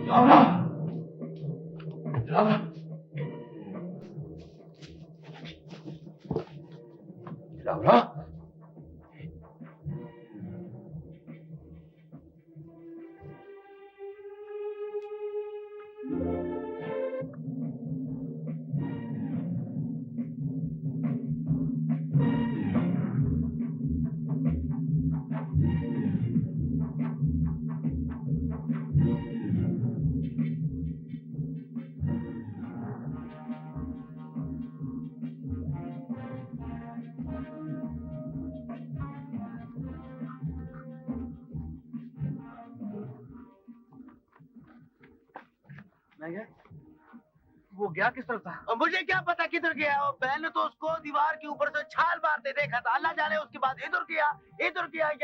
लावरा, लावरा, लावरा, वो गया किस तरफ था? और मुझे क्या पता किधर गया। और मैंने तो उसको दीवार के ऊपर से छाल मारते देखा था। अल्लाह जाने उसके बाद इधर गया या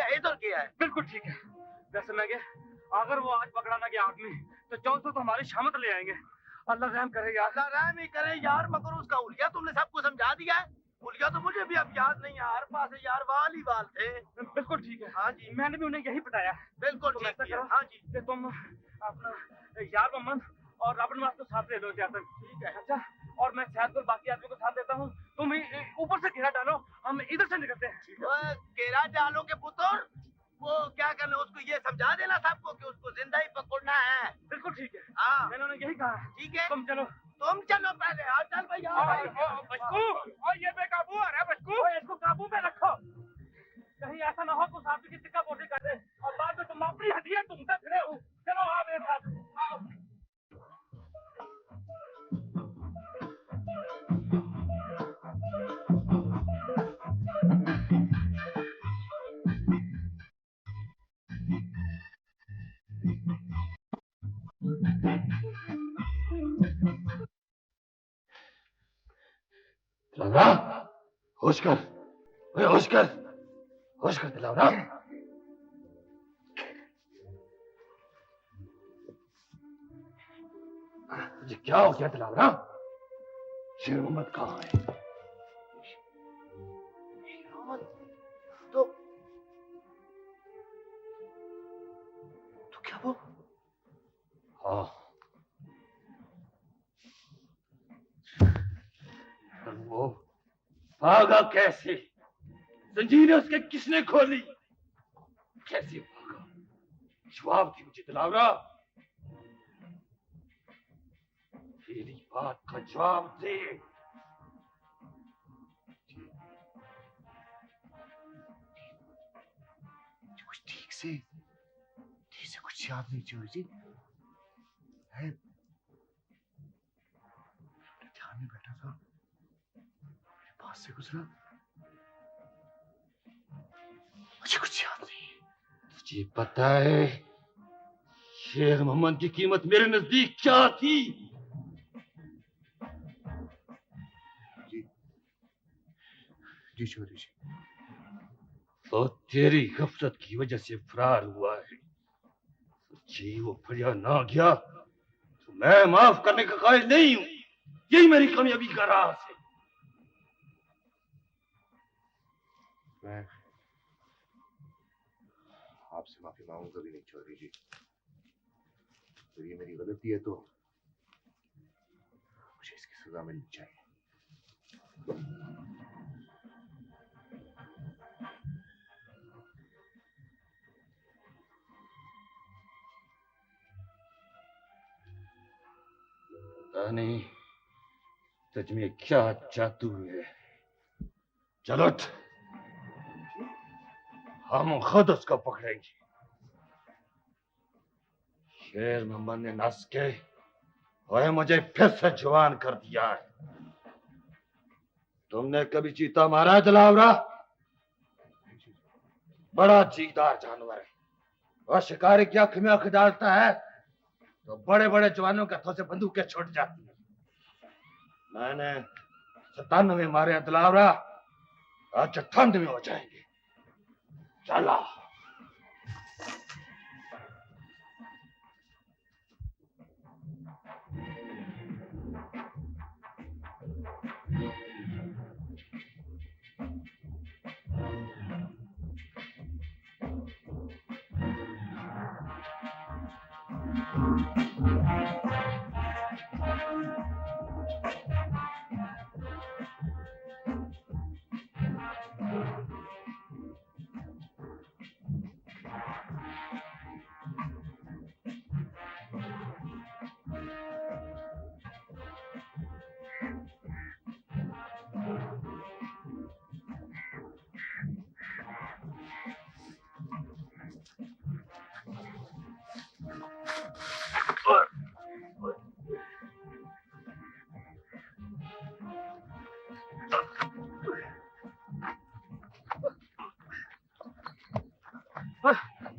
इधर गया है। बिल्कुल ठीक है। वैसे मैं अगर वो आज पकड़ा ना गया आदमी तो 400 तो हमारी शामत ले आएंगे। अल्लाह रहम करे यार। अल्लाह रहम ही करे यार। मगर उसका उलिया तुमने सबको समझा दिया है। उलिया तो मुझे भी अब याद नहीं है। हर पास यार वाल ही वाल थे। बिल्कुल ठीक है। हाँ जी, मैंने भी उन्हें यही बताया। बिल्कुल तो ठीक है। हाँ जी, कि तुम अपना यार मोहम्मद और राबड़ मास को साथ ले लो। ठीक है। अच्छा, और मैं शायद को बाकी आदमी को साथ देता हूँ। तुम ऊपर से घेरा डालो, हम इधर से निकलते हैं। घेरा डालो के पुत्र, वो क्या करना, उसको ये समझा देना सबको कि उसको जिंदा ही पकड़ना है। बिल्कुल ठीक है। हाँ, मैंने उन्हें यही कहा। ठीक है, तुम चलो पहले। हाँ चल भैया। बच्चू, और ये बेकाबू आ रहा है बच्चू। इसको काबू में रखो। कहीं ऐसा ना हो कि उस आदमी की टिक्का बोटी कर दे और बाद में तुम अपनी हड्डियां तुमसे फिरे हो। चलो आओ मेरे साथ। आओ। लावरा, होश कर, होश कर, होश कर लावरा। ये क्या हो गया लावरा? शेर मोहम्मद कहाँ है? तो क्या वो? हाँ, वो भागा कैसे? जंजीरें उसके किसने खोली? कैसे भागा? जवाब दे मुझे लावरा। मेरी बात का जवाब दे। कुछ ठीक से कुछ याद नहीं चल जी है। ध्यान में बैठा था, मेरे पास से गुजरा, मुझे कुछ याद नहीं। तुझे पता है शेर मोहम्मद की कीमत मेरे नजदीक क्या थी? जी चौधरी जी। तो तेरी गफलत की वजह से फरार हुआ है। जी वो फरिया ना गया तो मैं माफ करने का कायल नहीं हूं। यही मेरी कामयाबी का राज है। मैं आपसे माफी मांगूंगा भी नहीं चौधरी जी। तो ये मेरी गलती है तो मुझे इसकी सजा मिलनी चाहिए। पता नहीं तुझ में क्या जादू है। चलो हम खुद उसको पकड़ेंगे। शेर मोहम्मद ने नस के और मुझे फिर से जवान कर दिया है। तुमने कभी चीता मारा है दिलावरा? बड़ा जीदार जानवर है और शिकारी की आंख में आंख डालता है तो बड़े बड़े जवानों के हाथों से बंदूकें छूट जाती है। मैंने 97 मारे दिलावरा, आज 98 हो जाएंगे। चला।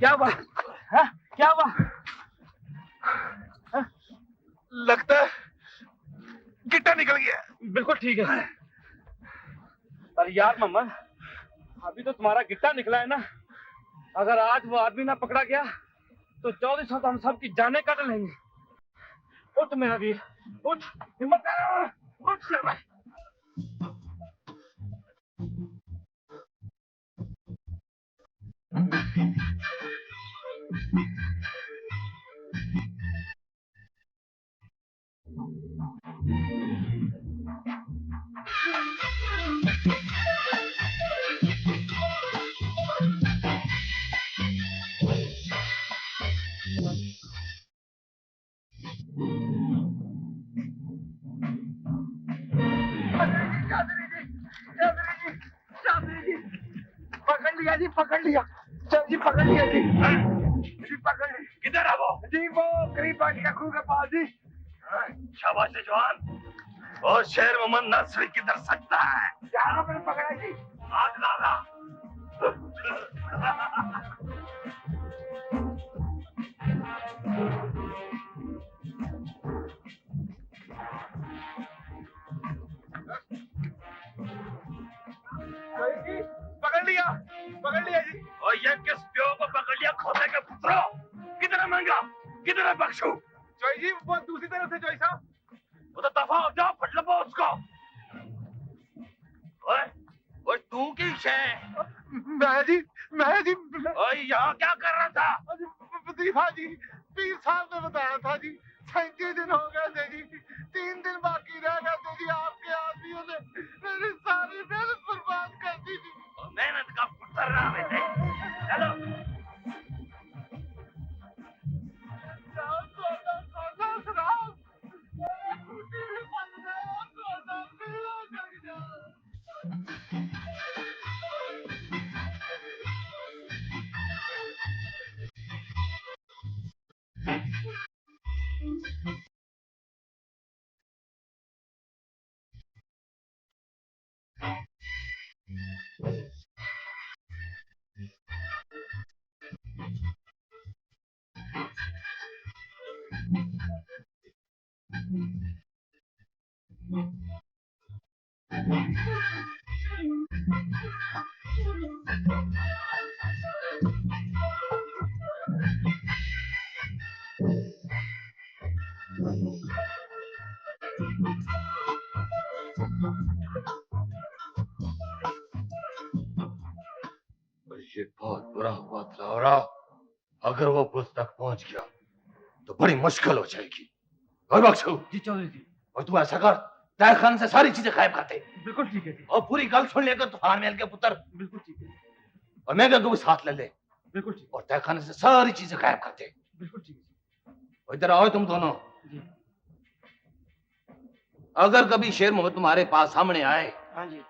क्या हुआ? हाँ? क्या हुआ? हाँ? लगता है गिट्टा निकल गया। बिल्कुल ठीक है। अरे यार मोहम्मद, अभी तो तुम्हारा गिट्टा निकला है ना। अगर आज वो आदमी ना पकड़ा गया तो 14 साल हम सब की जानें काट लेंगे। उठ मेरा वीर, उठ, हिम्मत कर, उठ शर्मा। पकड़ लिया जी, पकड़ लिया। चल जी, पकड़ लिया जी। जी पकड़ ली। किधर है वो? जी वो करीब पानी का खूह के पास जी। शाबाश है जवान। और शेर मोहम्मद नस्री किधर सकता है? यहाँ पर पकड़ा जी। आग लाला। पकड़ लिया जी। और ये किस प्यो को पकड़ लिया? खोते के पुत्रों, कितना महंगा, कितना बख्शू? चोई जी वो दूसरी तरफ से चोई साहब। वो तो दफा हो जाओ, फट लो उसको। ओए, ओए तू की शे? मैं जी ओए यहाँ क्या कर रहा था? हाँ जी, पीर साहब ने बताया था जी। 37 दिन हो गए थे जी, 3 दिन बाकी रह गए थे जी। आपके आदमियों ने मेरी सारी मेहनत बर्बाद कर दी जी। और मेहनत का पुत्र रहा है थे। चलो। ये बहुत बुरा हुआ लावरा। अगर वो पुल तक पहुंच गया तो बड़ी मुश्किल हो जाएगी। और बख्शू जी चौधरी जी। और तू ऐसा कर, तहखाने से सारी चीजें गायब कर दे। बिल्कुल ठीक है जी। और पूरी गल सुन लेकर तूफान महल के पुत्र। बिल्कुल ठीक है। और मेघा को भी साथ ले ले। बिल्कुल ठीक। और तहखाने से सारी चीजें गायब कर दे। बिल्कुल ठीक है। और इधर आओ तुम दोनों जी। अगर कभी शेर मोहम्मद तुम्हारे पास सामने आए, हाँ जी,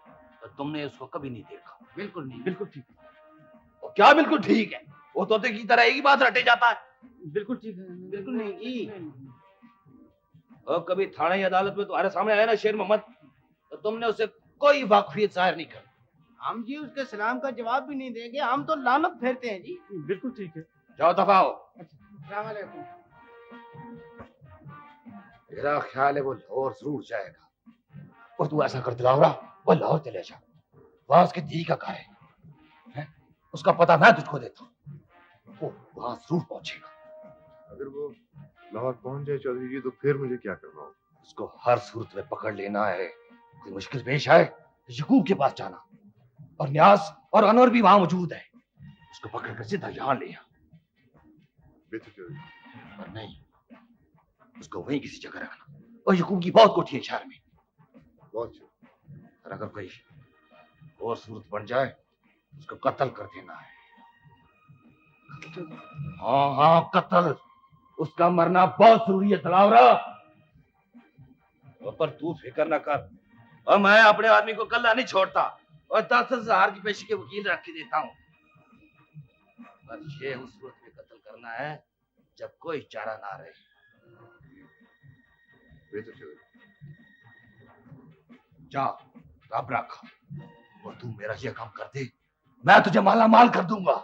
तो तुमने उसको कभी नहीं देखा। बिल्कुल नहीं। बिल्कुल ठीक है। और क्या बिल्कुल ठीक है? वो तोते की तरह एक ही बात रटे जाता है। बिल्कुल ठीक है। बिल्कुल नहीं जी। और कभी थाने या अदालत में तुम्हारे सामने आया ना शेर मोहम्मद, तो तुमने उसे कोई वाकफियत जाहिर नहीं कर। हम जी उसके सलाम का जवाब भी नहीं देंगे, हम तो लानत फेरते हैं जी। बिल्कुल ठीक है। जाओ दफा हो। अस्सलाम वालेकुम। मेरा ख्याल है वो लाहौर जरूर जाएगा। और तू ऐसा कर दिलावरा, वो लाहौर चले जा। वहां उसकी दी का घर है, उसका पता मैं तुझको देता हूँ। वो वहां जरूर पहुंचेगा। अगर वो लाहौर पहुंच जाए चौधरी जी, तो फिर मुझे क्या करना होगा? उसको हर सूरत में पकड़ लेना है। कोई मुश्किल पेश आए तो यकूब के पास जाना। और न्यास और अनवर भी वहां मौजूद है। उसको पकड़ कर सीधा यहाँ ले आ। बेहतर चौधरी। पर नहीं, उसको वहीं किसी जगह रखना। और यकूब की बहुत कोठी है शहर में। बहुत अच्छा। और अगर कोई और सूरत बन जाए उसको कत्ल कर देना है। हाँ हाँ, कत्ल। उसका मरना बहुत जरूरी है दिलावरा। पर तू फिक्र न कर, और मैं अपने आदमी को कल्ला नहीं छोड़ता और 10,000 की पेशी के वकील रख के देता हूँ। पर ये उस सूरत में कत्ल करना है जब कोई चारा ना रहे। वे तो चलो। जा, रब रख, और तू मेरा ये काम कर दे, मैं तुझे माला माल कर दूंगा।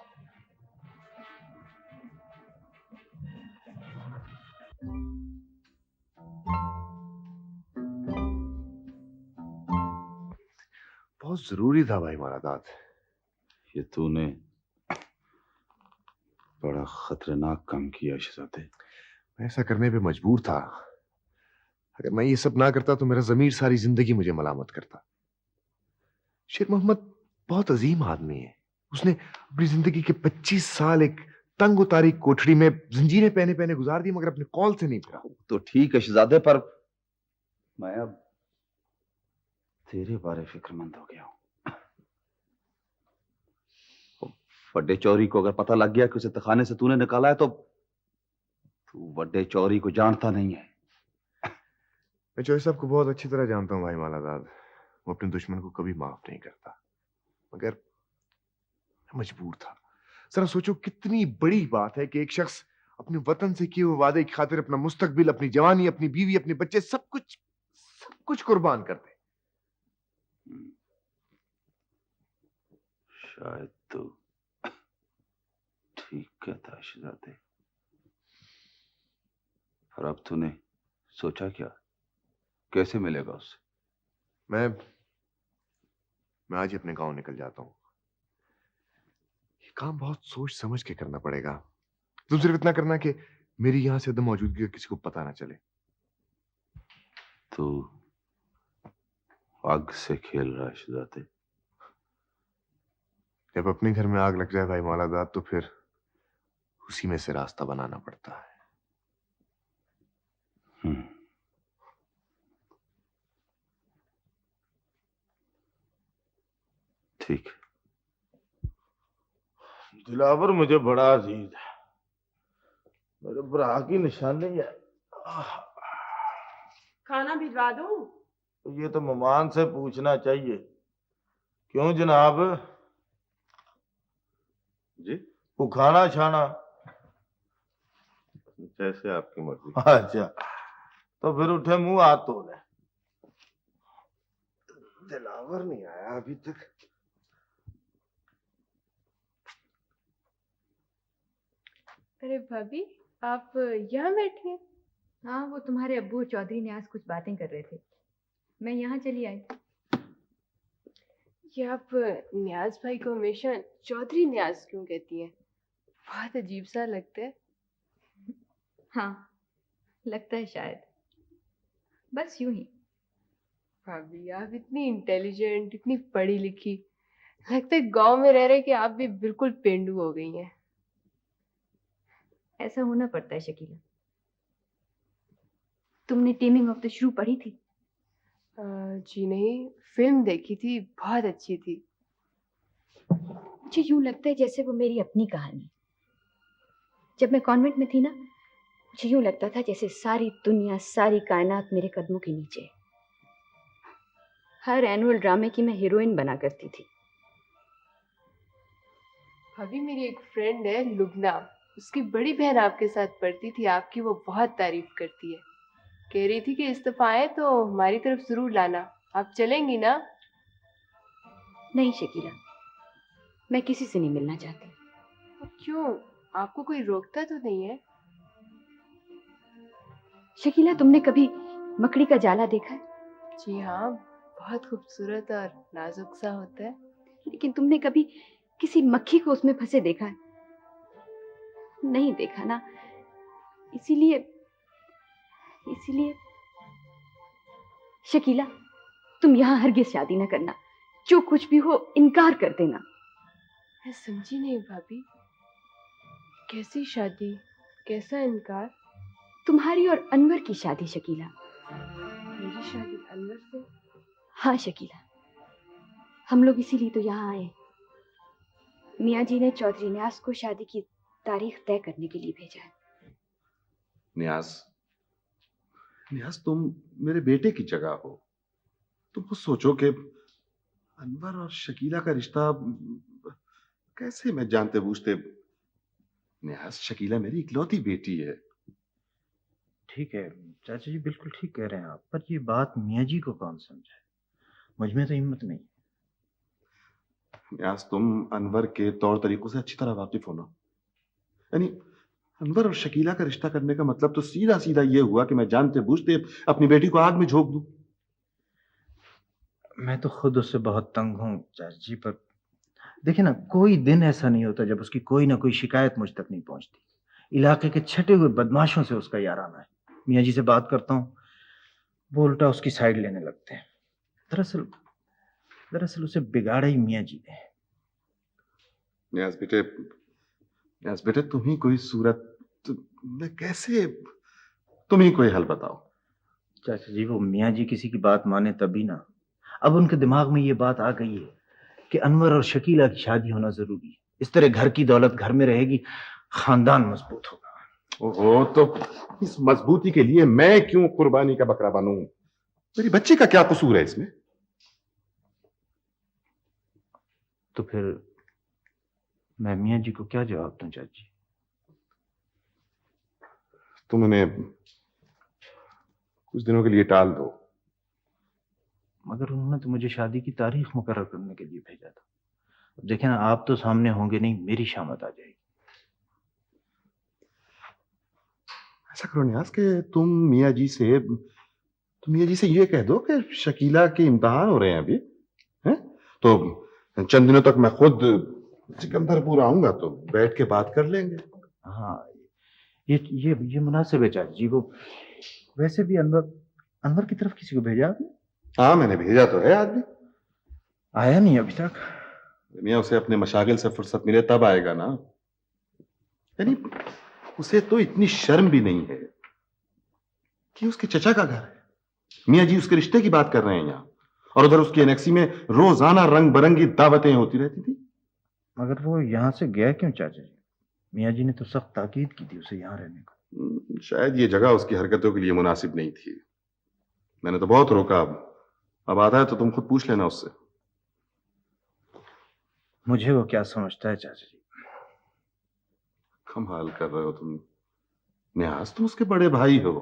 बहुत जरूरी था भाई मालादाद। ये तूने बड़ा खतरनाक काम किया शहजादे। मैं ऐसा करने पे मजबूर था। अगर मैं ये सब ना करता तो मेरा जमीर सारी जिंदगी मुझे मलामत करता। शेर मोहम्मद बहुत अजीम आदमी है। उसने अपनी जिंदगी के 25 साल एक तंग उतारी कोठड़ी में जंजीरें पहने पहने गुजार दी, मगर अपने कौल से नहीं फिरा। तो ठीक है शहजादे, पर मैं अब तेरे बारे फिक्रमंद हो गया हूं। बड़े चौरी को अगर पता लग गया कि उसे तखाने से तूने निकाला है तो तू बड़े चौरी को जानता नहीं है। मैं चौधरी साहब को बहुत अच्छी तरह जानता हूं भाई मालादाद। वो अपने दुश्मन को कभी माफ नहीं करता, मगर मैं मजबूर था। जरा सोचो कितनी बड़ी बात है कि एक शख्स अपने वतन से किए हुए वादे की खातिर अपना मुस्तकबिल, अपनी जवानी, अपनी बीवी, अपने बच्चे, सब कुछ कुर्बान कर दे। शायद तो ठीक कहता शहजादे, पर अब तूने सोचा क्या, कैसे मिलेगा उससे? मैं आज ही अपने गांव निकल जाता हूं। ये काम बहुत सोच समझ के करना पड़ेगा। तुम सिर्फ इतना करना कि मेरी यहां से एकदम मौजूदगी का किसी को पता ना चले। तू आग से खेल रहा है शहजादे। जब अपने घर में आग लग जाए भाई मालादाद तो फिर उसी में से रास्ता बनाना पड़ता है। ठीक। दिलावर मुझे बड़ा अजीज है, मेरे भरा की निशानी है। खाना भिजवा दूं? ये तो मेहमान से पूछना चाहिए। क्यों जनाब जी? वो खाना छाना? जैसे आपकी मर्जी। अच्छा, तो फिर उठे मुंह हाथ धो ले। दिलावर नहीं आया अभी तक। अरे भाभी, आप यहाँ बैठी हैं? हाँ, वो तुम्हारे अब्बू और चौधरी न्याज कुछ बातें कर रहे थे, मैं यहाँ चली आई। ये आप न्याज भाई को हमेशा चौधरी न्याज क्यों कहती हैं? बहुत अजीब सा लगता है। हाँ, लगता है शायद, बस यूं ही। भाभी, आप इतनी इंटेलिजेंट, इतनी पढ़ी लिखी, लगता है गांव में रह रहे कि आप भी बिल्कुल पेंडू हो गई हैं। ऐसा होना पड़ता है शकीला। तुमने टेमिंग ऑफ द श्रू पढ़ी थी? जी नहीं, फिल्म देखी थी, बहुत अच्छी थी। मुझे यूं लगता है जैसे वो मेरी अपनी कहानी। जब मैं कॉन्वेंट में थी ना, मुझे यूं लगता था जैसे सारी दुनिया, सारी कायनात मेरे कदमों के नीचे है। हर एनुअल ड्रामे की मैं हीरोइन बना करती थी। भाभी, मेरी एक फ्रेंड है लुबना, उसकी बड़ी बहन आपके साथ पढ़ती थी, आपकी वो बहुत तारीफ करती है। कह रही थी कि इस्तीफा आए तो हमारी तरफ जरूर लाना। आप चलेंगी ना? नहीं शकीला, मैं किसी से नहीं मिलना चाहती। क्यों? आपको कोई रोकता तो नहीं है? शकीला, तुमने कभी मकड़ी का जाला देखा है? जी हाँ, बहुत खूबसूरत और नाजुक सा होता है। लेकिन तुमने कभी किसी मक्खी को उसमें फंसे देखा है? नहीं देखा ना, इसीलिए शकीला, तुम यहाँ हरगिज शादी न करना। जो कुछ भी हो इनकार कर देना। मैं समझी नहीं भाभी, कैसी शादी? कैसा इनकार? तुम्हारी और अनवर की शादी शकीला। मेरी शादी अनवर से? हाँ शकीला, हम लोग इसीलिए तो यहाँ आए। मियाँ जी ने चौधरी न्यास को शादी की तारीख तय करने के लिए भेजा है। न्यास, न्यास तुम मेरे बेटे की जगह हो। तुम खुद सोचो कि अनवर और शकीला का रिश्ता कैसे मैं जानते बूझते। न्यास, शकीला मेरी इकलौती बेटी है। ठीक है चाचा जी, बिल्कुल ठीक कह रहे हैं आप, पर ये बात मियाँ जी को कौन समझे? मुझ में तो हिम्मत नहीं। न्यास, तुम अनवर के तौर तरीकों से अच्छी तरह वाकिफ हो ना। यानी अनवर और शकीला का रिश्ता करने का मतलब तो सीधा सीधा ये हुआ कि मैं जानते बूझते अपनी बेटी को आग में झोंक दूं। मैं तो खुद उससे बहुत तंग हूँ चाचा जी, पर देखिए ना, कोई दिन ऐसा नहीं होता जब उसकी कोई ना कोई शिकायत मुझ तक नहीं पहुंचती। इलाके के छटे हुए बदमाशों से उसका याराना है। मियाँ जी से बात करता हूँ, वो उल्टा उसकी साइड लेने लगते हैं। दरअसल उसे बिगाड़ा ही मियाँ जी ने। न्यास बेटे तुम ही कोई मैं कैसे, तुम ही कोई हल बताओ। चाचा जी, वो मियाँ जी किसी की बात माने तभी ना। अब उनके दिमाग में ये बात आ गई है कि अनवर और शकीला की शादी होना जरूरी है। इस तरह घर की दौलत घर में रहेगी, खानदान मजबूत होगा। ओहो, तो इस मजबूती के लिए मैं क्यों कुर्बानी का बकरा बनूं? मेरी बच्ची का क्या कसूर है इसमें? तो फिर मैं मियाँ जी को क्या जवाब दूं चाची? तुम उन्हें कुछ दिनों के लिए टाल दो। मगर उन्होंने तो मुझे शादी की तारीख मुकर्रर करने के लिए भेजा था। अब देखे ना, आप तो सामने होंगे नहीं, मेरी शामत आ जाएगी। ऐसा करो न्यास कि तुम मियाँ जी से ये कह दो कि शकीला के इम्तिहान हो रहे हैं अभी, हैं? तो चंद दिनों तक मैं खुद सिकंदरपुर आऊंगा, तो बैठ के बात कर लेंगे। हाँ, ये मुनासिब है चाची जी। वो वैसे भी अनवर की तरफ किसी को भेजा आपने? हाँ, मैंने भेजा तो है आदमी। आया नहीं अभी तक? मियाँ उसे अपने मशागिल से फुर्सत मिले तब आएगा ना। यानी उसे तो इतनी शर्म भी नहीं है कि उसके चचा का घर है। मियाँ जी उसके रिश्ते की बात कर रहे हैं यहाँ, और उधर उसकी एनेक्सी में रोजाना रंग बिरंगी दावतें होती रहती थी। मगर वो यहाँ से गया क्यों चाचा जी? मियाँ जी ने तो सख्त ताकीद की थी उसे यहाँ रहने को। शायद ये जगह उसकी हरकतों के लिए मुनासिब नहीं थी। मैंने तो बहुत रोका। अब आता है तो तुम खुद पूछ लेना उससे। मुझे वो क्या समझता है चाचा जी? कमाल कर रहे हो तुम न्यास, तुम उसके बड़े भाई हो,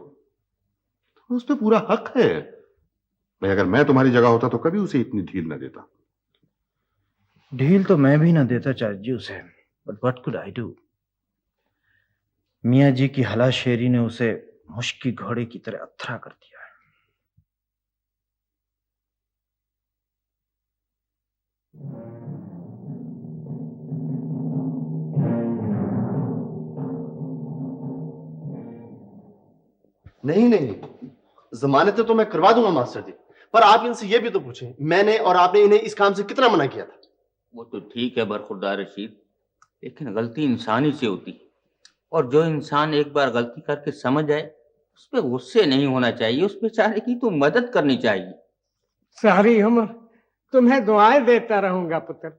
तो उस पर पूरा हक है। भाई, अगर मैं तुम्हारी जगह होता तो कभी उसे इतनी ढील न देता। ढील तो मैं भी ना देता चाचा जी उसे, but what could I do? मियाँ जी की हलाशेरी ने उसे मुश्की घोड़े की तरह अथरा कर दिया है। नहीं, जमानत तो मैं करवा दूंगा मास्टर जी, पर आप इनसे ये भी तो पूछें, मैंने और आपने इन्हें इस काम से कितना मना किया था? वो तो ठीक है बरखुरदार रशीद, लेकिन गलती इंसान ही से होती है, और जो इंसान एक बार गलती करके समझ जाए उस पर गुस्से नहीं होना चाहिए, उस बेचारे की तो मदद करनी चाहिए। सारी उम्र तुम्हें दुआएं देता रहूंगा पुत्र।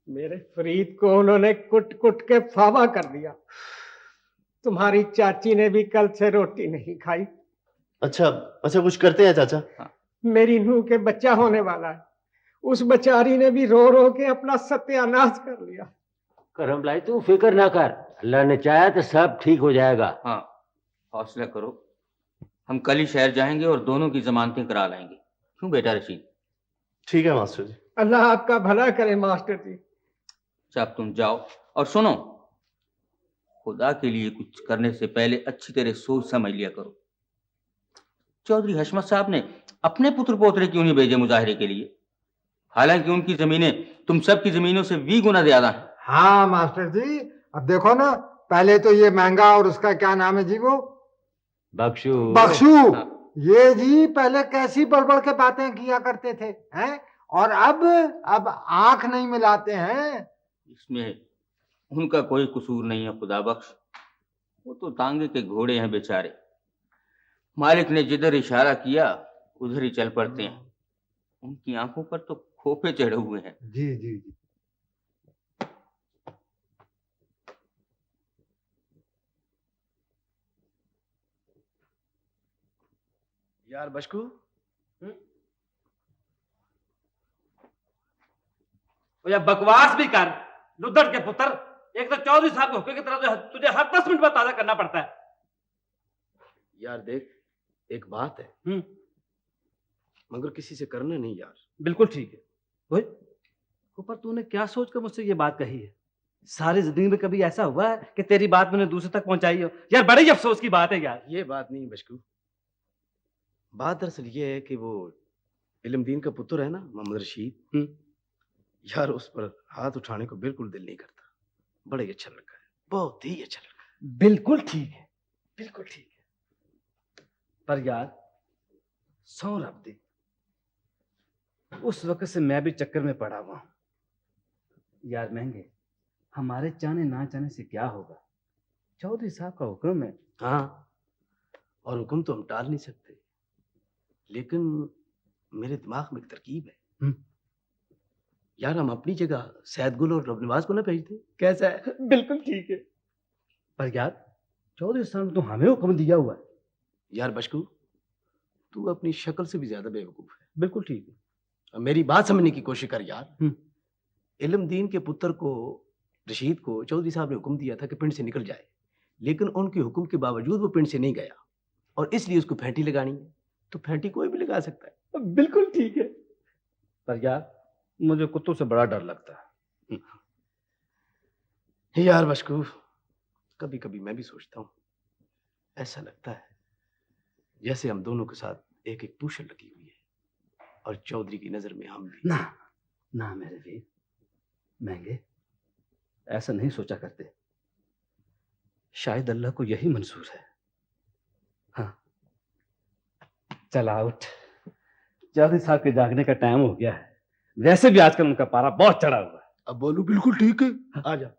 मेरे फरीद को उन्होंने कुट कुट के फावा कर दिया। तुम्हारी चाची ने भी कल से रोटी नहीं खाई। अच्छा, कुछ करते हैं चाचा? मेरी नूह के बच्चा होने वाला है, उस बेचारी ने भी रो रो के अपना सत्यानाश कर लिया। करम लाई, तू फिक्र ना कर, अल्लाह ने चाहा तो सब ठीक हो जाएगा। हाँ, हौसला करो, हम कल ही शहर जाएंगे और दोनों की जमानतें करा लाएंगे। क्यों बेटा रशीद? ठीक है मास्टर जी। अल्लाह आपका भला करे मास्टर जी। अच्छा, अब तुम जाओ, और सुनो, खुदा के लिए कुछ करने से पहले अच्छी तरह सोच समझ लिया करो। चौधरी हशमत साहब ने अपने पुत्र पोतरे क्यों नहीं भेजे मुजाहरे के लिए? हालांकि उनकी जमीनें तुम सब की जमीनों से 20 गुना ज्यादा हैं। हाँ मास्टर जी, अब देखो ना, पहले तो ये महंगा और उसका क्या नाम है जी, वो बख्शू। हाँ। ये जी पहले कैसी बड़बड़ के बातें किया करते थे, हैं? और अब आंख नहीं मिलाते हैं। इसमें उनका कोई कसूर नहीं है खुदा बख्श। वो तो तांगे के घोड़े हैं बेचारे, मालिक ने जिधर इशारा किया उधर ही चल पड़ते हैं। उनकी आंखों पर तो खोपे चढ़े हुए हैं। जी जी जी। यार बशकू, या बकवास भी कर लुद्धड़ के पुत्र। एक तो चौधरी साहब के हुक्म की तरफ तुझे हर 10 मिनट में ताजा करना पड़ता है। यार देख, एक बात है, मगर किसी से करना नहीं यार। बिल्कुल ठीक है। ओए, ऊपर तूने क्या सोचकर मुझसे ये बात कही है? सारी जिंदगी में कभी ऐसा हुआ है कि तेरी बात मैंने दूसरे तक पहुंचाई हो? यार बड़ी अफसोस की बात है यार। ये बात नहीं बशकू, बात दरअसल ये है कि वो इल्मदीन का पुत्र है ना, मोहम्मद रशीद, यार उस पर हाथ उठाने को बिल्कुल दिल नहीं करता। बड़ा ही अच्छा लगा है, बहुत ही अच्छा लगा है। बिल्कुल ठीक है, बिल्कुल ठीक है। पर यार सौ रब दे, उस वक्त से मैं भी चक्कर में पड़ा हुआ हूं। यार महंगे, हमारे चाहने ना चाहने से क्या होगा? चौधरी साहब का हुक्म है। हाँ, और हुक्म तो हम टाल नहीं सकते, लेकिन मेरे दिमाग में एक तरकीब है। यार हम अपनी जगह सैदगुल और रबनवाज को ना भेज दें, कैसा है? बिल्कुल ठीक है। पर यार चौधरी साहब ने तो हमें हुक्म दिया हुआ है। यार बशकू, तू अपनी शक्ल से भी ज्यादा बेवकूफ है। बिल्कुल ठीक है। अब मेरी बात समझने की कोशिश कर यार। इल्मदीन के पुत्र को, रशीद को, चौधरी साहब ने हुक्म दिया था कि पिंड से निकल जाए, लेकिन उनके हुक्म के बावजूद वो पिंड से नहीं गया, और इसलिए उसको फेंटी लगानी है। तो फेंटी कोई भी लगा सकता है। बिल्कुल ठीक है। पर यार मुझे कुत्तों से बड़ा डर लगता है। यार बशकू, कभी कभी मैं भी सोचता हूँ, ऐसा लगता है जैसे हम दोनों के साथ एक एक पूछल लगी हुई है, और चौधरी की नजर में हम भी। ना ना मेरे वीर महंगे, ऐसा नहीं सोचा करते। शायद अल्लाह को यही मंजूर है। हाँ चला उठ, चौधरी साहब के जागने का टाइम हो गया है। वैसे भी आजकल उनका पारा बहुत चढ़ा हुआ है। अब बोलू बिल्कुल ठीक है। आ जा।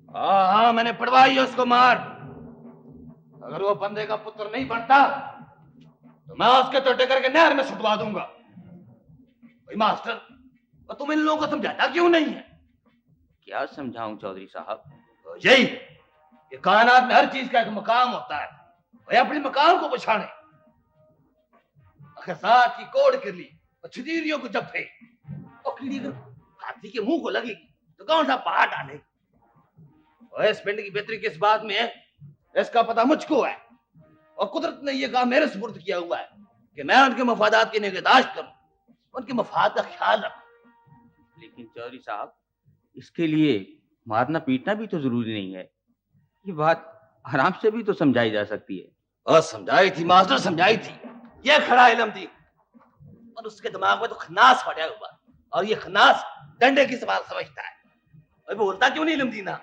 हाँ, मैंने पढ़वाई है, उसको मार। अगर वो बंदे का पुत्र नहीं बनता तो मैं उसके टोटे करके नहर में सुटवा दूंगा। भाई मास्टर, तो तुम इन लोगों को समझाता क्यों नहीं है? क्या समझाऊं चौधरी साहब? यही, ये कायनात में हर चीज का एक मकाम होता है, भाई अपने मकाम को पछाड़े। अगर साथ की कोड़ कर ली और छुदीरियों को जप्पे, और कीड़ी अगर हाथी के मुंह को लगेगी तो कौन सा पहाड़ डालेगी? और इस पिंड की बेहतरी किस बात में है, इसका पता मुझको है, और कुदरत ने यह काम मेरे सुपुर्द किया हुआ है कि मैं उनके मफादात की निगहदाश्त करूं, उनके मफाद का ख्याल रखूं। लेकिन चौधरी साहब, इसके लिए मारना पीटना भी तो जरूरी नहीं है। ये बात आराम से भी तो समझाई जा सकती है। और समझाई थी मास्टर, समझाई थी। ये खड़ा इल्मदीन, और उसके दिमाग में तो खन्नास पड़ा हुआ, और ये खन्नास डंडे की सवाल समझता है। अरे बोलता क्यों नहीं इल्मदीना?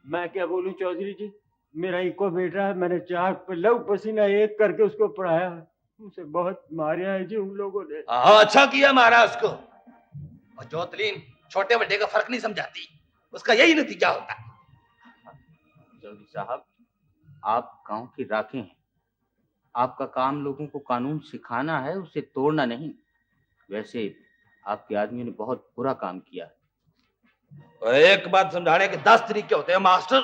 मैं क्या बोलूं चौधरी जी, मेरा इको बेटा है, मैंने चाक पे लव पसीना एक करके उसको पढ़ाया है। उसे बहुत मारा है जी उन लोगों ने। हाँ, अच्छा किया मारा उसको। और जो तलीन छोटे बड़े का फर्क नहीं समझाती, उसका यही नतीजा होता है। चौधरी साहब, आप गांव के राखे हैं, आपका काम लोगों को कानून सिखाना है, उसे तोड़ना नहीं। वैसे आपके आदमियों ने बहुत बुरा काम किया है। और एक बात समझाने के 10 तरीके होते हैं मास्टर,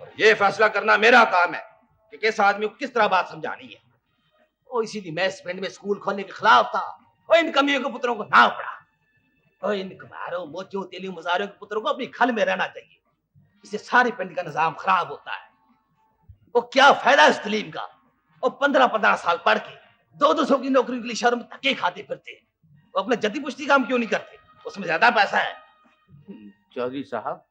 और ये फैसला करना मेरा काम है कि किस आदमी को किस तरह बात समझानी है। और इसीलिए मैं इस पिंड में स्कूल खोलने के खिलाफ था, और इन कमियों के पुत्रों को ना पड़ा। और इन कुमारों, मोचों, तेलियों, मुजारों के पुत्रों को अपनी खल में रहना चाहिए। इससे सारे पिंड का निजाम खराब होता है। वो क्या फायदा इस तलीम का? और 15-15 साल पढ़ के 200 की नौकरी के लिए शहर में धक्के खाते फिरते। वो अपने जद्दी पुश्ती काम क्यों नहीं करते? उसमें ज्यादा पैसा है। चौधरी साहब,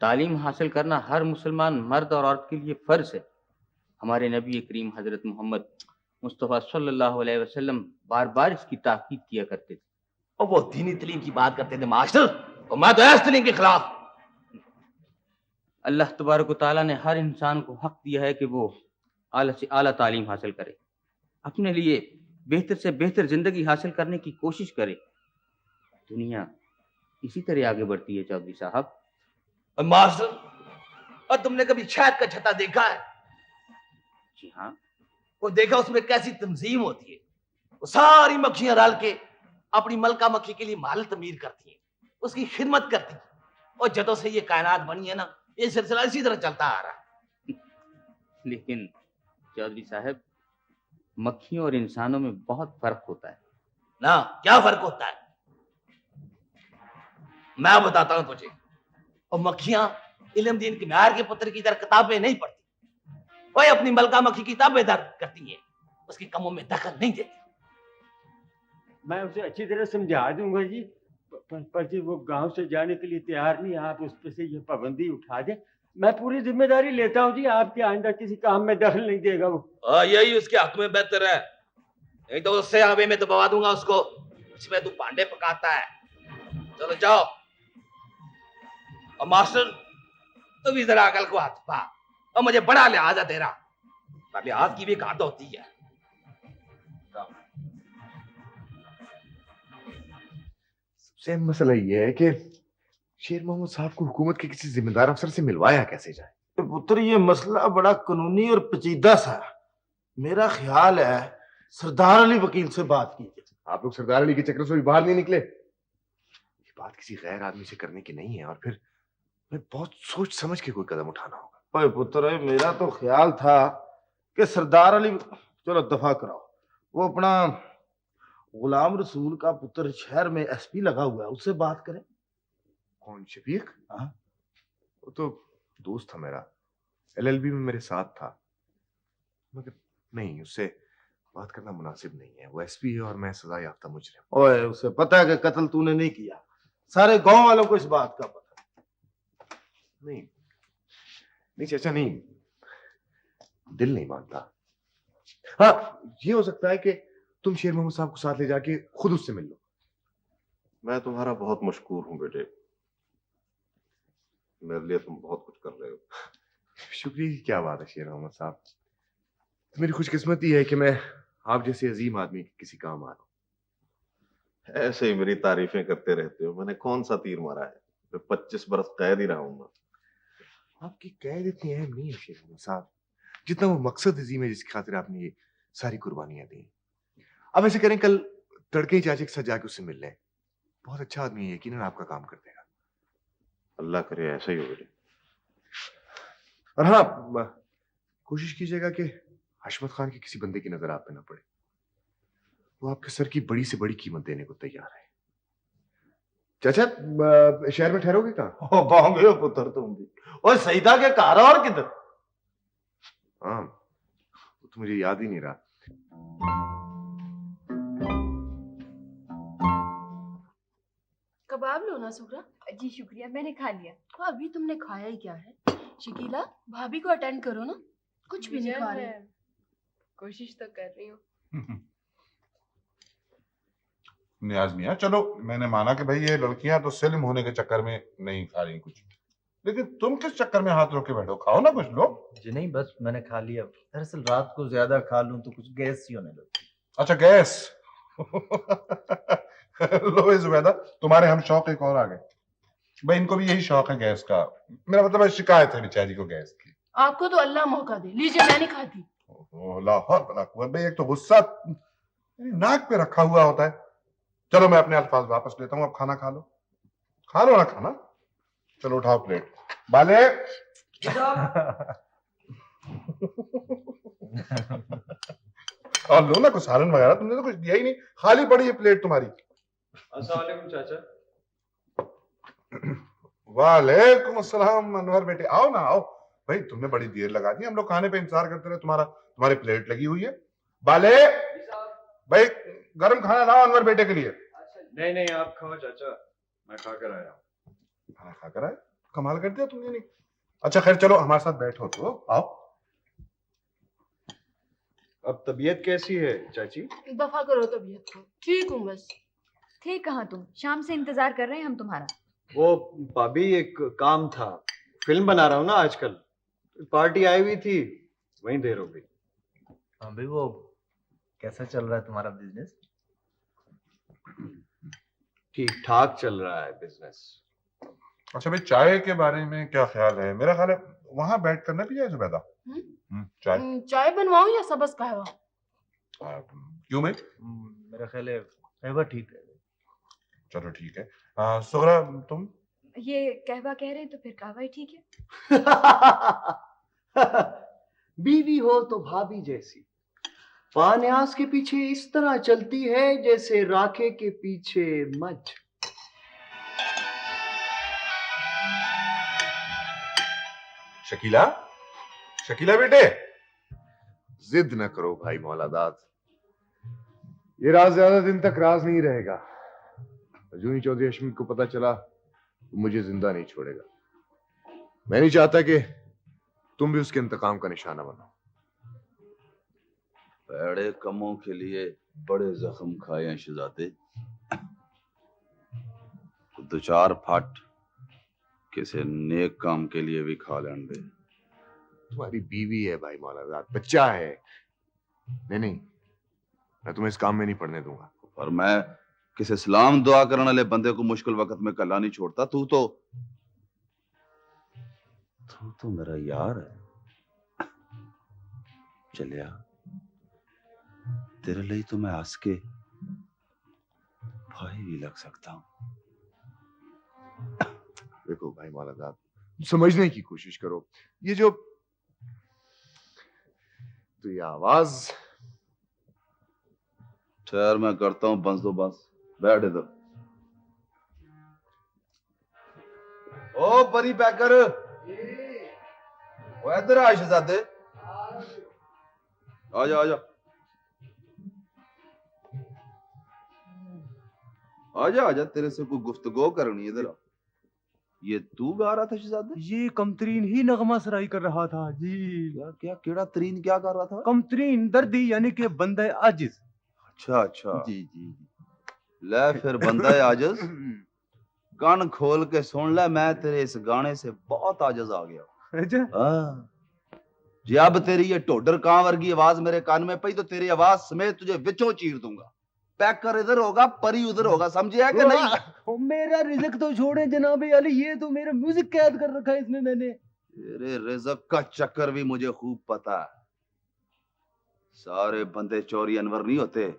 तालीम हासिल करना हर मुसलमान मर्द और औरत के लिए फर्ज है। हमारे नबी करीम हजरत मोहम्मद मुस्तफ़ा सल्लल्लाहु अलैहि वसल्लम बार बार इसकी ताकीद किया करते थे। और वो दीनी तलीम की बात करते थे मास्टर, और मैं तो ऐस तलीम के खिलाफ। अल्लाह तबारक व तआला ने हर इंसान को हक दिया है कि वो आला से आला तालीम हासिल करे, अपने लिए बेहतर से बेहतर जिंदगी हासिल करने की कोशिश करे। दुनिया इसी तरह आगे बढ़ती है चौधरी साहब। और मास्टर, और तुमने कभी शहद का छत्ता देखा है? जी हाँ। वो देखा उसमें कैसी तंजीम होती है। वो सारी मक्खियां डाल के अपनी मलका मक्खी के लिए माल तमीर करती हैं, उसकी खिदमत करती हैं। और जदों से ये कायनात बनी है ना, ये सिलसिला इसी तरह चलता आ रहा है। लेकिन चौधरी साहब, मक्खियों और इंसानों में बहुत फर्क होता है ना। क्या फर्क होता है? मैं बताता हूं तुझे। और मक्खियां इल्म दीन के म्यार के पुत्र की तरह किताबें नहीं पढ़ती, वह अपनी मलका मक्खी की किताबें दर्ज करती है, उसके कामों में दखल नहीं देती। मैं उसे अच्छी तरह समझा दूंगा जी, पर जी वो गांव से जाने के लिए तैयार नहीं। आप उस पर से ये पाबंदी उठा दें। मैं पूरी जिम्मेदारी लेता हूँ जी, आपके आइंदा किसी काम में दखल नहीं देगा वो। यही उसके हक में बेहतर है, नहीं तो उससे आवे में दबा दूंगा उसको। इसमें तू पांडे पकाता है। चलो जाओ। और मास्टर, तू भी जरा अकल को हाथ पा। और मुझे बड़ा लिहाज है तेरा, पर लिहाज की भी एक आदत होती है। सबसे अहम मसला ये है कि शेर मोहम्मद साहब को हुकूमत के किसी जिम्मेदार अफसर से मिलवाया कैसे जाए? पुत्र, ये मसला बड़ा कानूनी और पेचीदा सा है। मेरा ख्याल है सरदार अली वकील से बात कीजिए। आप लोग सरदार अली के चक्कर से भी बाहर नहीं निकले। ये बात किसी गैर आदमी से करने की नहीं है, और फिर मैं बहुत सोच समझ के कोई कदम उठाना होगा। भाई पुत्र, मेरा तो ख्याल था कि सरदार अली, चलो दफा कराओ, वो अपना गुलाम रसूल का पुत्र शहर में एसपी लगा हुआ है, उससे बात करें। कौन, शफीक? हाँ, वो तो दोस्त था मेरा, एलएलबी में मेरे साथ था, मगर नहीं, उससे बात करना मुनासिब नहीं है। वो एसपी है और मैं सजा याफ्ता मुजरिम। ओए, उसे पता है कि कत्ल तूने नहीं किया। सारे गांव वालों को इस बात का पता। नहीं नहीं चाचा, नहीं, दिल नहीं मानता। हाँ, ये हो सकता है कि तुम शेर मोहम्मद साहब को साथ ले जाके खुद उससे मिल लो। मैं तुम्हारा बहुत मशकूर हूं बेटे, मेरे लिए तुम बहुत कुछ कर रहे हो। शुक्रिया की क्या बात है शेर मोहम्मद साहब, तो मेरी खुशकिस्मती है कि मैं आप जैसे अजीम आदमी के किसी काम आ रहा हूं। ऐसे ही मेरी तारीफें करते रहते हो। मैंने कौन सा तीर मारा है? मैं 25 बरस कैद ही रहा हूं। आपकी कैद इतनी अहम नहीं है शेर मोहम्मद साहब, जितना वो मकसद अजीम है जिसकी खातिर आपने ये सारी कुर्बानियां दी। अब ऐसे करें, कल तड़के ही चाचे के साथ जाके उससे मिल लें। बहुत अच्छा आदमी है, यकीनन आपका काम कर देगा। अल्लाह करे ऐसा ही हो बेटे। और हाँ, कोशिश कीजिएगा कि हशमत खान के किसी बंदे की नजर आप पे ना पड़े। वो आपके सर की बड़ी से बड़ी कीमत देने को तैयार है। चाचा, शहर में ठहरोगे कहाँ? बांगे हो पुत्र तुम भी। और सईदा के कार और किधर? हाँ, वो तो मुझे याद ही नहीं रहा। कबाब लो ना सुगरा। जी शुक्रिया, मैंने खा लिया। तो अभी तुमने खाया ही क्या है? शकीला, भाभी को अटेंड करो ना, कुछ भी नहीं खा रही। कोशिश तो कर रही हूँ। नियाज मियां, चलो मैंने माना कि भाई ये लड़कियां तो सिल्म होने के चक्कर में नहीं खा रही कुछ, लेकिन तुम किस चक्कर में हाथ रोक के बैठो? खाओ ना कुछ। लो जी नहीं, बस मैंने खा लिया। दरअसल रात को ज्यादा खा लूं तो कुछ गैस सी होने लगती। अच्छा, गैस। लो जुबैदा, तुम्हारे हम शौक एक और आ गए। भाई इनको भी यही शौक है गैस का। मेरा मतलब है शिकायत है बेचारी को गैस की। आपको तो अल्लाह मौका दे, लीजिए मैं नहीं खाती। लाहौर बला कुव्वत। भाई एक तो गुस्सा नाक पे रखा हुआ होता है। चलो मैं अपने अल्फाज वापस लेता हूँ, अब खाना खा लो। खा लो ना खाना। चलो उठाओ प्लेट। बाले और लो ना कुछ सालन वगैरह, तुमने तो कुछ दिया ही नहीं, खाली पड़ी है प्लेट तुम्हारी। अस्सलाम वालेकुम चाचा। वालेकुम अस्सलाम अनवर बेटे, आओ ना आओ। भाई तुमने बड़ी देर लगा दी, हम लोग खाने पे इंतजार करते रहे तुम्हारा। तुम्हारी प्लेट लगी हुई है। बाले भाई गरम खाना लाओ अनवर बेटे के लिए। नहीं नहीं, आप खाओ चाचा, मैं खा कर आया। खाना खाकर आए? कमाल कर दिया तुमने। नहीं अच्छा खैर, चलो हमारे साथ बैठो तो आओ। अब तबीयत कैसी है चाची? दफा करो तबीयत को। ठीक हूँ बस। थे कहाँ तुम? शाम से इंतजार कर रहे हैं हम तुम्हारा। वो भाभी एक काम था, फिल्म बना रहा हूँ ना आजकल, पार्टी आई हुई थी, वहीं देर हो गई। हाँ भाई, वो कैसा चल रहा है तुम्हारा बिजनेस? ठीक ठाक चल रहा है बिजनेस। अच्छा भाई, चाय के बारे में क्या ख्याल है? मेरा ख्याल है वहां बैठ कर ना पी जाए जुबैदा। चाय चाय बनवाऊं या सबस कहवा? क्यों भाई? मेरा ख्याल है कहवा ठीक है। चलो ठीक है। सुगरा तुम? ये कहवा कह रहे हैं तो फिर कहवा ही ठीक है। बीवी हो तो भाभी जैसी, पान्यास के पीछे इस तरह चलती है जैसे राखे के पीछे मज। शकीला, शकीला बेटे। जिद न करो भाई मौलादाद, ये राज ज्यादा दिन तक राज नहीं रहेगा। जो ही चौधरी हशमीत को पता चला तो मुझे जिंदा नहीं छोड़ेगा। मैं नहीं चाहता कि तुम भी उसके इंतकाम का निशाना बनो। बड़े कमों के लिए बड़े जख्म खाए हैं शहजादे। दो चार फाट किसी नेक काम के लिए भी खा लें दे। तुम्हारी बीवी है भाई मौलादाद, बच्चा है। नहीं, मैं तुम्हें इस काम में नहीं पड़ने दूंगा। और मैं किसी सलाम दुआ करने वाले बंदे को मुश्किल वक्त में कल्ला नहीं छोड़ता। तू तो मेरा यार है। चलिया तेरे लिए तो मैं हंस के भाई भी लग सकता हूं। देखो भाई मौलादाद, समझने की कोशिश करो। ये जो तो ये आवाज। ठहर, मैं करता हूं बंदोबस्त। बैठ इधर। ओ परी पैकर, वो इधर आ शहजादे। आजा आजा आजा आजा, तेरे से कोई गुफ्तगू करनी है। इधर ये तू गा रहा था शहजादे? ये कमतरीन ही नगमा सराई कर रहा था जी। क्या क्या केड़ा तरीन क्या कर रहा था? कमतरीन दर्दी यानी कि बंदा आजिज। अच्छा अच्छा जी जी। ले फिर बंदा आजिज, कान खोल के सुन ले। मैं तेरे इस गाने से बहुत आजिज आ गया। हाँ जी, अब तेरी ये टोडर कां वर्गी आवाज मेरे कान में पई तो तेरी आवाज समेत तुझे विचों चीर दूंगा। पैकर इधर होगा, परी उधर होगा, समझे है कि नहीं? मेरा रिज़्क तो छोड़े जनाबे अली, ये तो मेरा म्यूजिक कैद कर रखा है इसमें मैंने। तेरे रिज़्क का चक्कर भी मुझे खूब पता है। सारे बंदे चोरी अनवर नहीं होते।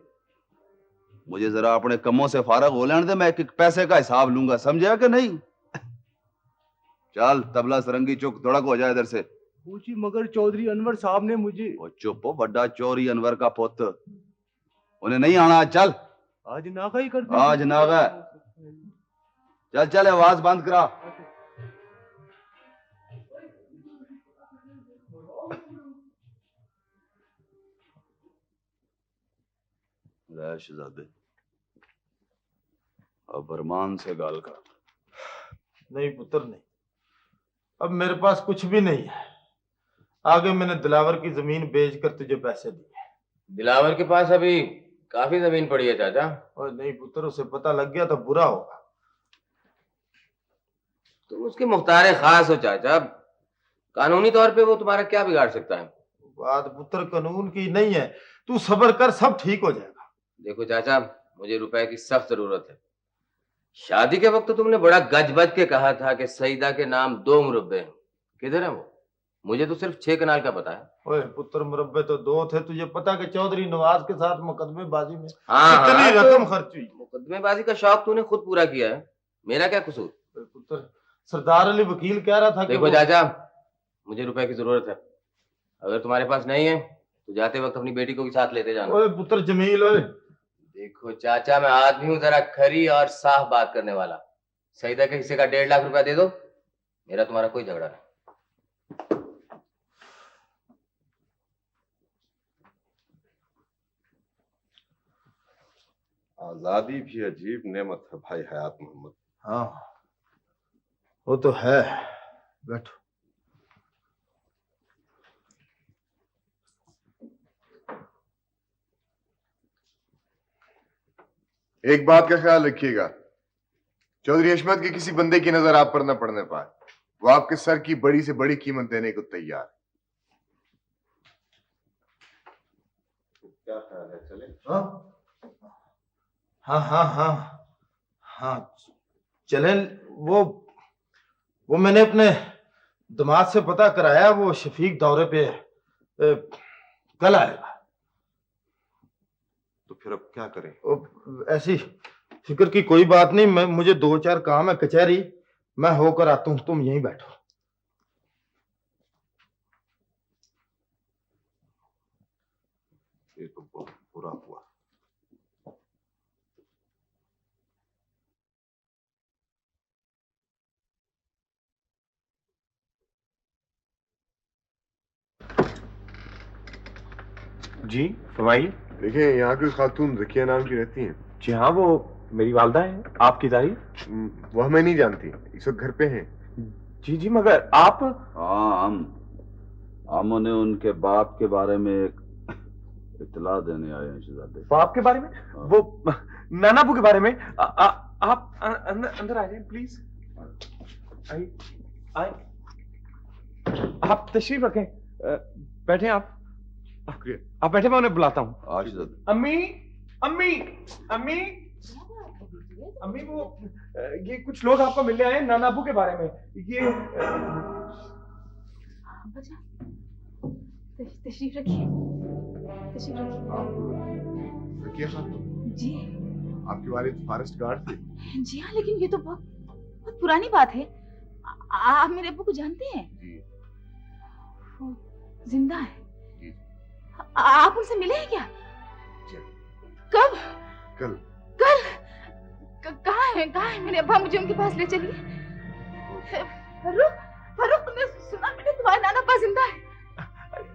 मुझे जरा अपने कमों से फारग हो लेने दे, मैं एक पैसे का हिसाब लूंगा, समझे कि नहीं? चल तबला सरंगी चुक, धड़क हो जाए इधर से। मगर चौधरी अनवर साहब ने मुझे। चुप हो, बड़ा चोरी अनवर का पुत, उन्हें नहीं आना। चल आज नागा ही कर दे। आज नागा। चल चल, आवाज बंद करा। ले शहजादे, अब अरमान से गाल कर। नहीं पुत्र नहीं, अब मेरे पास कुछ भी नहीं है। आगे मैंने दिलावर की जमीन बेचकर तुझे पैसे दिए। दिलावर के पास अभी काफी जमीन पड़ी है चाचा। और नहीं पुत्र, उसे पता लग गया तो बुरा होगा। तुम उसके मुख्तार खास हो चाचा, कानूनी तौर पे वो तुम्हारा क्या बिगाड़ सकता है? बात पुत्र कानून की नहीं है, तू सब्र कर, सब ठीक हो जाएगा। देखो चाचा, मुझे रुपए की सख्त जरूरत है। शादी के वक्त तो तुमने बड़ा गज बज के कहा था कि सईदा के नाम 2 मुरब्बे हैं। किधर है वो? मुझे तो सिर्फ 6 कनाल का पता है। ओए पुत्र, मुरब्बे तो 2 थे। तुझे पता कि चौधरी नवाज के साथ मुकदमेबाजी में कितनी रकम खर्च हुई। मुकदमेबाजी का शौक तूने खुद पूरा किया है, मेरा क्या कसूर? पुत्र, सरदार अली वकील कह रहा था कि देखो चाचा, मुझे रुपए की जरूरत है। अगर तुम्हारे पास नहीं है तो जाते वक्त अपनी बेटी को भी साथ लेते जाना। ओए पुत्र जमील, ओए देखो चाचा, मैं आदमी हूँ जरा खरी और साफ बात करने वाला। सईदा के हिस्से का 1.5 लाख रुपया दे दो, मेरा तुम्हारा कोई झगड़ा नहीं। आजादी भी अजीब नेमत है भाई हयात मोहम्मद। हाँ वो तो है। बैठो। एक बात का ख्याल रखिएगा, चौधरी हशमत के किसी बंदे की नजर आप पर न पड़ने पाए। वो आपके सर की बड़ी से बड़ी कीमत देने को तैयार है। क्या ख्याल है, चले? हाँ हाँ हाँ हाँ हाँ चलें। वो मैंने अपने दामाद से पता कराया, वो शफीक दौरे पे है, कल आएगा। तो फिर अब क्या करें? ऐसी फिक्र की कोई बात नहीं, मुझे 2-4 काम है कचहरी, मैं होकर आता हूँ, तुम यहीं बैठो। ये तो बहुत बुरा हुआ। जी फरमाइए। देखिए यहाँ की खातून रकिया नाम की रहती हैं। जी हाँ, वो मेरी वालदा है। आपकी तारीफ? वो हमें नहीं जानती, इस वक्त घर पे हैं। जी जी, मगर आप? हाँ, हम उन्हें उनके बाप के बारे में एक इत्तला देने आए हैं शहजादे। बाप के बारे में? वो नानाबू के बारे में? आप अंदर आ जाएं प्लीज। आए, आप तशरीफ रखें, बैठे आप बैठे, मैं उन्हें बुलाता हूँ। अम्मी अम्मी अम्मी अम्मी, वो ये कुछ लोग आपको मिलने आए नानाबू के बारे में। ये तशरीफ रखिए, तशरीफ रखिए। रकिया खातून जी आपके वालिद फॉरेस्ट गार्ड थे? जी हाँ, लेकिन ये तो बहुत पुरानी बात है। आप मेरे अब्बू को जानते हैं? जी। वो जिंदा है? आप उनसे मिले हैं क्या? कब? कल। कहाँ है मेरे अब्बा? मुझे उनके पास ले चलिए। फरूक, तुमने सुना बेटे, तुम्हारा नाना अब्बा जिंदा है?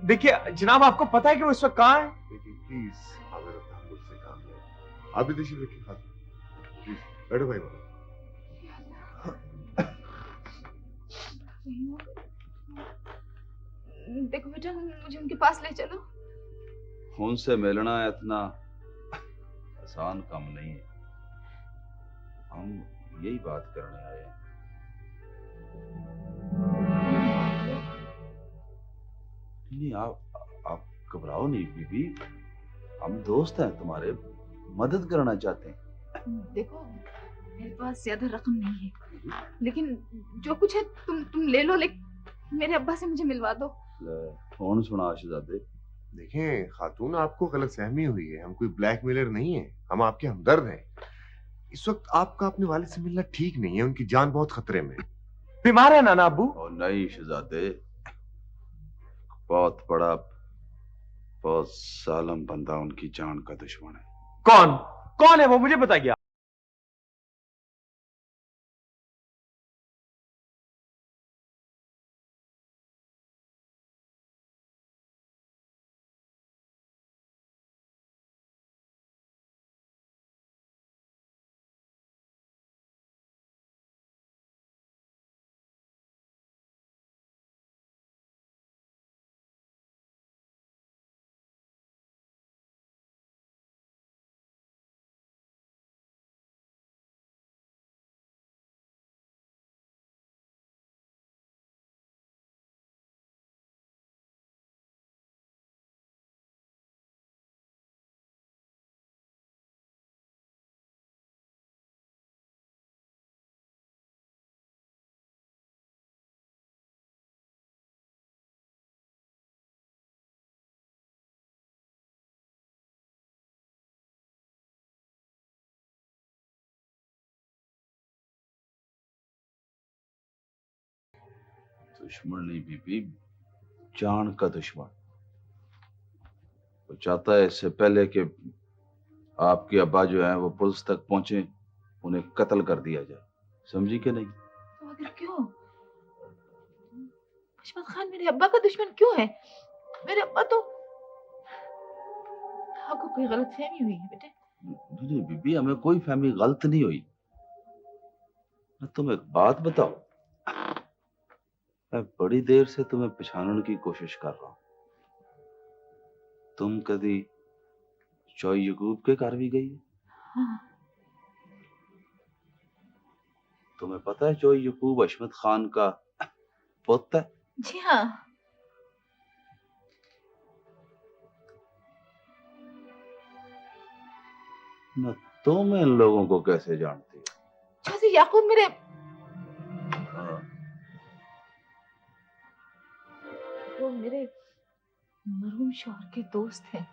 देखिए जनाब, आपको पता है कि वो इस वक्त कहाँ है? देखिए प्लीज, अगर मुझसे काम है आप भी तशरीफ रखिए खातून, प्लीज बैठो भाई। देखो बेटा, मुझे उनके पास ले चलो। उनसे मिलना इतना आसान काम नहीं है, हम यही बात करने आए हैं। नहीं, आप घबराओ नहीं बीबी, हम दोस्त हैं तुम्हारे, मदद करना चाहते हैं। देखो मेरे पास ज्यादा रकम नहीं है, लेकिन जो कुछ है तुम ले लो, लेकिन मेरे अब्बा से मुझे मिलवा दो। कौन सुना शहजादे? देखें खातून, आपको गलतफहमी हुई है, हम कोई ब्लैकमेलर नहीं है, हम आपके हमदर्द हैं। इस वक्त आपका अपने वालिद से मिलना ठीक नहीं है, उनकी जान बहुत खतरे में। बीमार है नाना अब्बू? और नहीं शहजादे, बहुत बड़ा, बहुत सालम बंदा उनकी जान का दुश्मन है। कौन है वो, मुझे बताइए। दुश्मन नहीं बीबी, जान का दुश्मन। वो चाहता है इससे पहले कि आपके अब्बा जो हैं वो पुलिस तक पहुंचे, उन्हें कत्ल कर दिया जाए। समझी कि नहीं? तो आखिर क्यों? हशमत खान मेरे अब्बा का दुश्मन क्यों है? मेरे अब्बा तो... आपको कोई गलतफहमी हुई है बेटे। नहीं बीबी, हमें कोई फहमी गलत नहीं हुई। तुम एक बात बताओ, मैं बड़ी देर से तुम्हें पहचानने की कोशिश कर रहा हूं। तुम कभी चौई यकूब के घर भी गई? हाँ। तुम्हें पता है चौई यकूब हशमत खान का पुत्र है? जी हाँ। न तुम इन लोगों को कैसे जानती हो? चौधरी याकूब मेरे वो मेरे मरहूम शौहर के दोस्त हैं।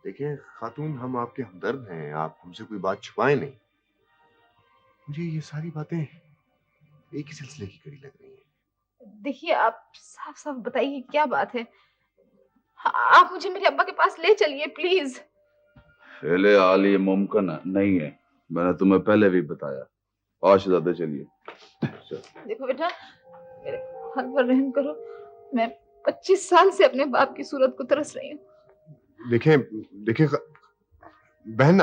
देखिए खातून, हम आपके हमदर्द हैं, आप हमसे कोई बात छुपाए नहीं। मुझे ये सारी बातें एक ही सिलसिले की कड़ी लग रही हैं। देखिए आप साफ साफ बताइए क्या बात है। आप मुझे मेरे अब्बा के पास ले चलिए प्लीज। फेले हाल ये मुमकिन नहीं है, मैंने तुम्हें पहले भी बताया। आज शहजादे चलिए। देखो बेटा, मेरे हाथ पर रहम करो, मैं 25 साल से अपने बाप की सूरत को तरस रही हूँ। देखिए बहन,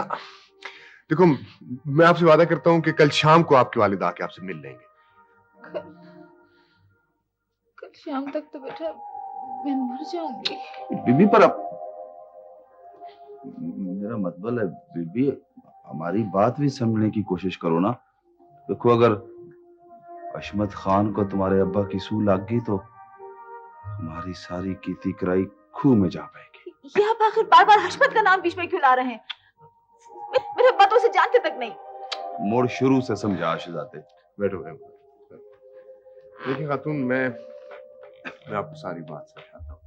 देखो मैं आपसे वादा करता हूँ कि कल शाम को आपके वालिद आके आपसे मिल लेंगे। कल शाम तक तो बेटा मैं मर जाऊंगी। बीबी पर अब मेरा मतलब है बीबी, हमारी बात भी समझने की कोशिश करो ना। देखो अगर अशमत खान को तुम्हारे अब्बा की सूह लग गई तो हमारी सारी कीती कराई खूह में जा पाएगी। ये आप आखिर बार बार हशमत का नाम बीच में क्यों ला रहे हैं? मेरे अब्बा तो उसे जानते तक नहीं। मोड़ शुरू से समझा शहजादे। बैठो। देखिए खातून, मैं आपको सारी बात समझाता हूँ।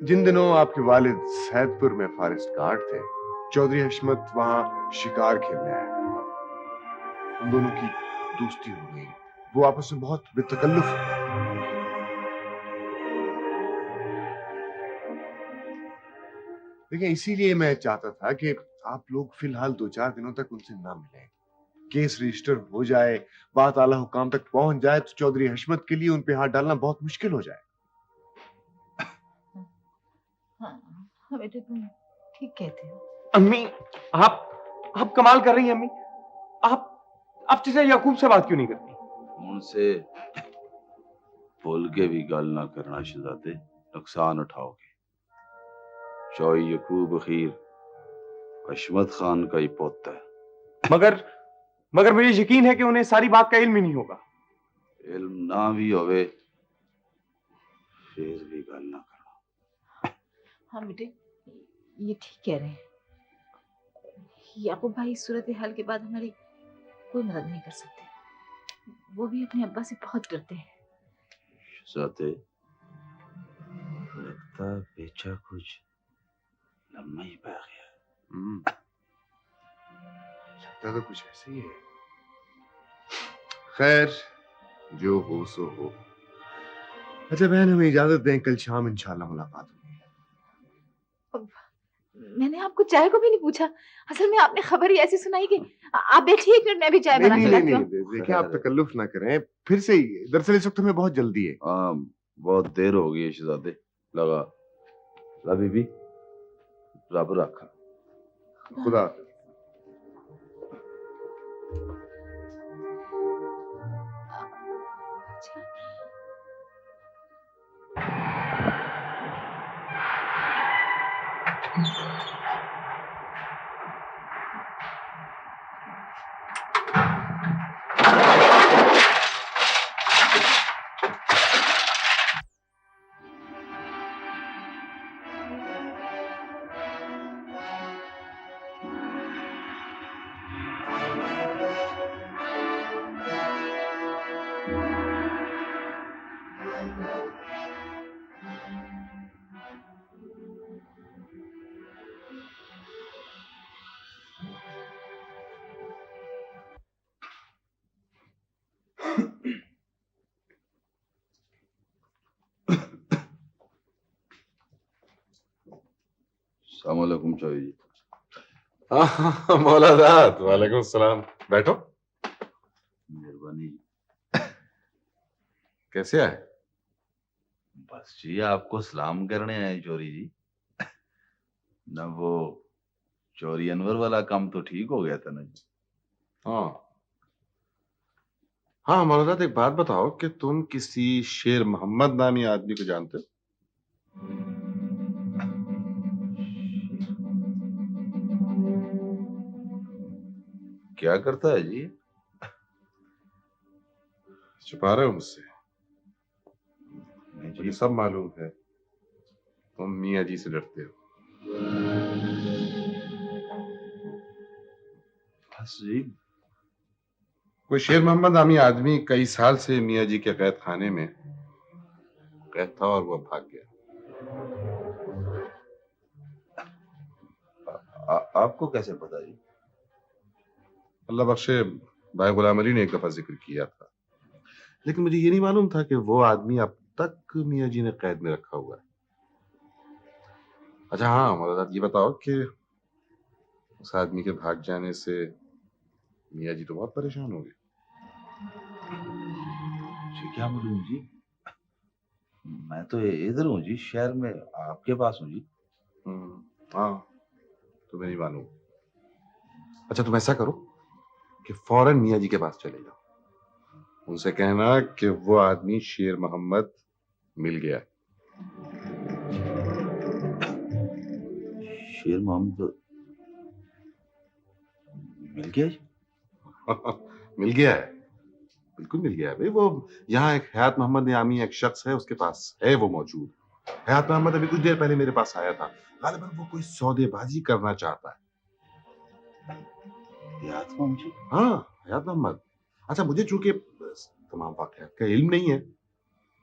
जिन दिनों आपके वालिद सैदपुर में फॉरेस्ट गार्ड थे, चौधरी हशमत वहां शिकार खेलने आया करता था। उन दोनों की दोस्ती हो गई, वो आपस में बहुत बेतकल्लुफ हो गए। देखिए इसीलिए मैं चाहता था कि आप लोग फिलहाल 2-4 दिनों तक उनसे ना मिलें। केस रजिस्टर हो जाए, बात आला हुकाम तक पहुंच जाए तो चौधरी हशमत के लिए उन पे हाथ डालना बहुत मुश्किल हो जाए। हाँ बेटे, तुम ठीक कहते हो। अम्मी, आप कमाल कर रही हैं अम्मी। आप जैसे याकूब से बात क्यों नहीं करती? उनसे बोल के भी गल ना करना शहजादे, नुकसान उठाओगे। चौई याकूब खीर अशमत खान का ही पोता है। मगर मुझे यकीन है कि उन्हें सारी बात का इल्म ही नहीं होगा। इल्म ना भी होवे फिर भी गल ना करना। हाँ बेटे, ये ठीक कह रहे हैं। याकूब भाई इस सूरत हाल के बाद हमारी कोई मदद नहीं कर सकते। वो भी अपने अब्बा से बहुत डरते हैं। शहजादे, लगता है बेचा कुछ लम्बा ही पै गया। लगता तो कुछ ऐसे ही है। खैर, जो हो सो हो। अच्छा बहन, हमें इजाजत दें, कल शाम इंशाल्लाह मुलाकात होगी। मैंने आपको चाय को भी नहीं पूछा। असल में आपने खबर ही ऐसी सुनाई कि आप बैठिए, एक मिनट मैं भी चाय बना के लाती हूँ। देखिए आप तकल्लुफ ना करें, फिर से दरअसल इस वक्त हमें बहुत जल्दी है। बहुत देर हो गई है शहजादे। लगा ला बीबी, रब रखा। खुदा। अस्सलामुअलैकुम चौधरी जी। हाँ मौलादात, वालेकुम सलाम। बैठो। मेहरबानी। कैसे आए? बस जी आपको सलाम करने आए चौधरी जी। ना वो चौधरी अनवर वाला काम तो ठीक हो गया था ना जी? हाँ मौलादात, एक बात बताओ कि तुम किसी शेर मोहम्मद नामी आदमी को जानते हो? क्या करता है जी? छुपा रहे हो मुझसे? मुझे सब मालूम है, तुम मियाँ जी से डरते हो। बस जी। कोई शेर मोहम्मद नामी आदमी कई साल से मियाँ जी के कैद खाने में कैद था और वो भाग गया। आपको कैसे पता जी? अल्लाह बख्शे, भाई गुलाम अली ने एक दफा जिक्र किया था, लेकिन मुझे ये नहीं मालूम था कि वो आदमी अब तक मियाँ जी ने कैद में रखा हुआ है। अच्छा हाँ मौलाना, ये बताओ कि उस आदमी के भाग जाने से मियाँ जी तो बहुत परेशान हो गए। जी क्या मालूम जी, मैं तो इधर हूँ जी, शहर में आपके पास हूँ जी। हाँ तुम्हें नहीं मालूम। अच्छा तुम ऐसा करो कि फौरन मियाँ जी के पास चले जाओ, उनसे कहना कि वो आदमी शेर मोहम्मद मिल गया। शेर मोहम्मद मिल गया जी? मिल गया है, बिल्कुल मिल गया है भाई। वो यहाँ एक हयात मोहम्मद नामी एक शख्स है, उसके पास है वो मौजूद। हयात मोहम्मद अभी कुछ देर पहले मेरे पास आया था, गालिबन वो कोई सौदेबाजी करना चाहता है। हयात मोहम्मद? हाँ हयात मोहम्मद। अच्छा मुझे चूंकि तमाम वाक़यात का इल्म नहीं है,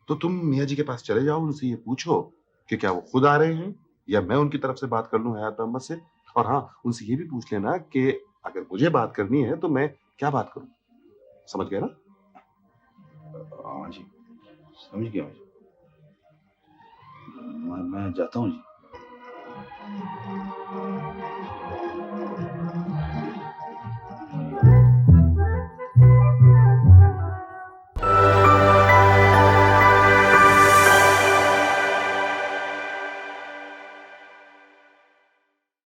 तो तुम मियाँ जी के पास चले जाओ, उनसे ये पूछो कि क्या वो खुद आ रहे हैं या मैं उनकी तरफ से बात कर लूं हयात मोहम्मद से। और हाँ उनसे ये भी पूछ लेना कि अगर मुझे बात करनी है तो मैं क्या बात करूं। समझ गए ना? हाँ जी समझ गया। मैं जाता हूँ जी।